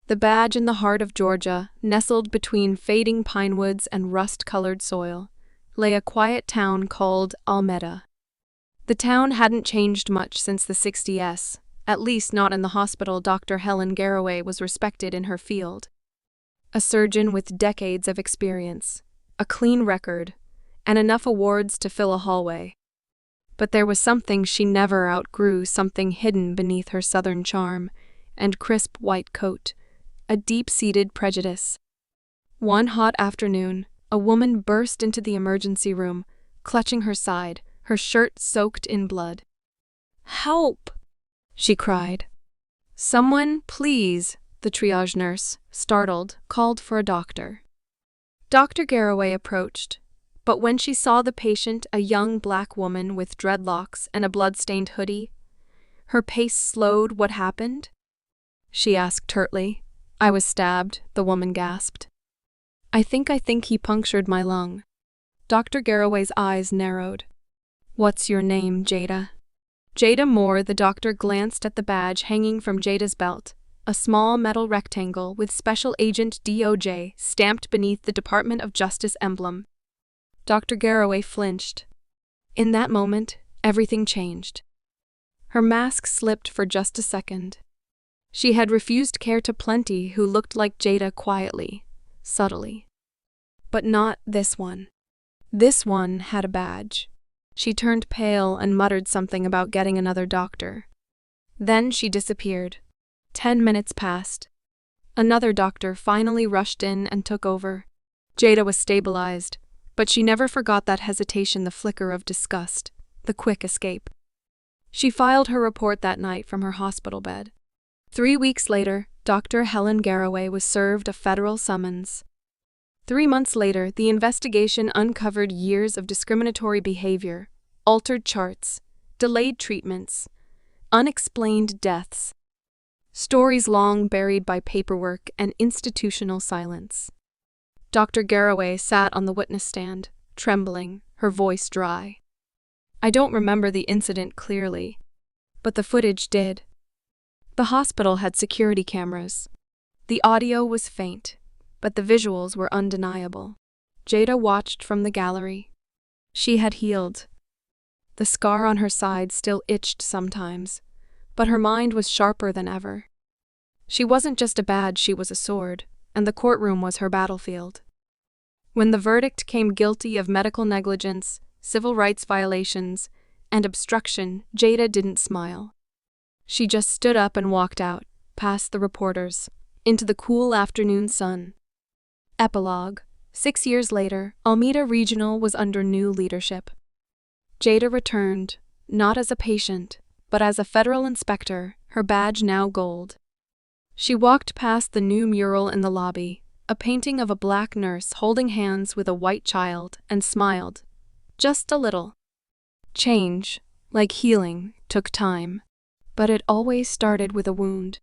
The badge in the heart of Georgia, nestled between fading pine woods and rust-colored soil, lay a quiet town called Almeda. The town hadn't changed much since the 60s, at least not in the hospital. Dr. Helen Garraway was respected in her field. A surgeon with decades of experience, a clean record, and enough awards to fill a hallway. But there was something she never outgrew, something hidden beneath her southern charm and crisp white coat, a deep-seated prejudice. One hot afternoon, a woman burst into the emergency room, clutching her side, her shirt soaked in blood. "Help!" she cried. "Someone, please," the triage nurse, startled, called for a doctor. Dr. Garraway approached, but when she saw the patient, a young black woman with dreadlocks and a blood-stained hoodie, her pace slowed. "What happened?" she asked tertly. "I was stabbed," the woman gasped. I think he punctured my lung." Dr. Garraway's eyes narrowed. "What's your name, Jada?" "Jada Moore." The doctor glanced at the badge hanging from Jada's belt, a small metal rectangle with Special Agent DOJ stamped beneath the Department of Justice emblem. Dr. Garraway flinched. In that moment, everything changed. Her mask slipped for just a second. She had refused care to plenty who looked like Jada quietly, subtly. But not this one. This one had a badge. She turned pale and muttered something about getting another doctor. Then she disappeared. 10 minutes passed. Another doctor finally rushed in and took over. Jada was stabilized, but she never forgot that hesitation, the flicker of disgust, the quick escape. She filed her report that night from her hospital bed. 3 weeks later, Dr. Helen Garraway was served a federal summons. 3 months later, the investigation uncovered years of discriminatory behavior, altered charts, delayed treatments, unexplained deaths. Stories long buried by paperwork and institutional silence. Dr. Garraway sat on the witness stand, trembling, her voice dry. "I don't remember the incident clearly, but the footage did. The hospital had security cameras. The audio was faint, but the visuals were undeniable." Jada watched from the gallery. She had healed. The scar on her side still itched sometimes, but her mind was sharper than ever. She wasn't just a badge, she was a sword, and the courtroom was her battlefield. When the verdict came guilty of medical negligence, civil rights violations, and obstruction, Jada didn't smile. She just stood up and walked out, past the reporters, into the cool afternoon sun. Epilogue. 6 years later, Almeda Regional was under new leadership. Jada returned, not as a patient, but as a federal inspector, her badge now gold. She walked past the new mural in the lobby, a painting of a black nurse holding hands with a white child, and smiled. Just a little. Change, like healing, took time. But it always started with a wound.